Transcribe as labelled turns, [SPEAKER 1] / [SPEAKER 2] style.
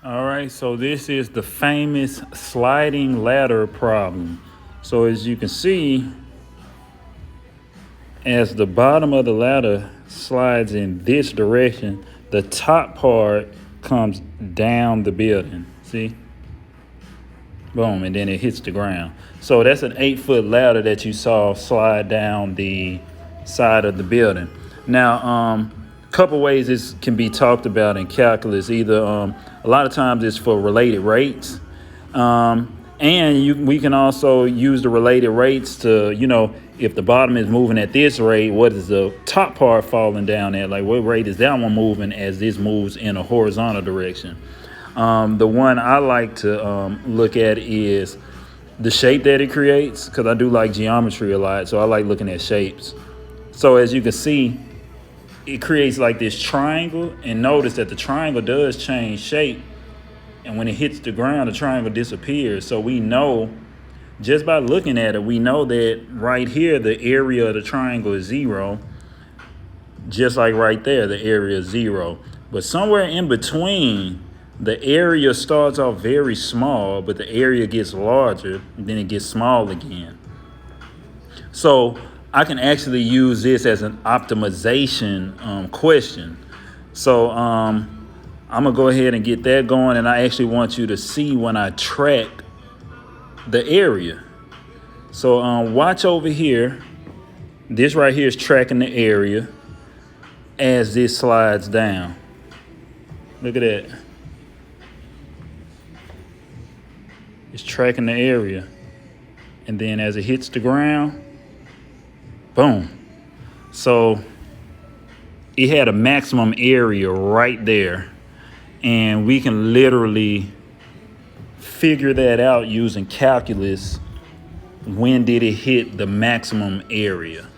[SPEAKER 1] All right, so this is the famous sliding ladder problem. So as you can see, as the bottom of the ladder slides in this direction, the top part comes down the building. See? Boom, and then it hits the ground. So that's an 8-foot ladder that you saw slide down the side of the building. Now, a couple ways this can be talked about in calculus. Either a lot of times it's for related rates, and we can also use the related rates to, if the bottom is moving at this rate, what is the top part falling down at? Like, what rate is that one moving as this moves in a horizontal direction? The one I like to look at is the shape that it creates, because I do like geometry a lot, so I like looking at shapes. So as you can see, it creates like this triangle, and notice that the triangle does change shape, and when it hits the ground, the triangle disappears. So we know, just by looking at it, we know that right here, the area of the triangle is 0, just like right there, the area is 0. But somewhere in between, the area starts off very small, but the area gets larger, and then it gets small again. So I can actually use this as an optimization question. So I'm going to go ahead and get that going, and I actually want you to see when I track the area. So watch over here. This right here is tracking the area as this slides down. Look at that. It's tracking the area. And then as it hits the ground, boom. So it had a maximum area right there. And we can literally figure that out using calculus. When did it hit the maximum area?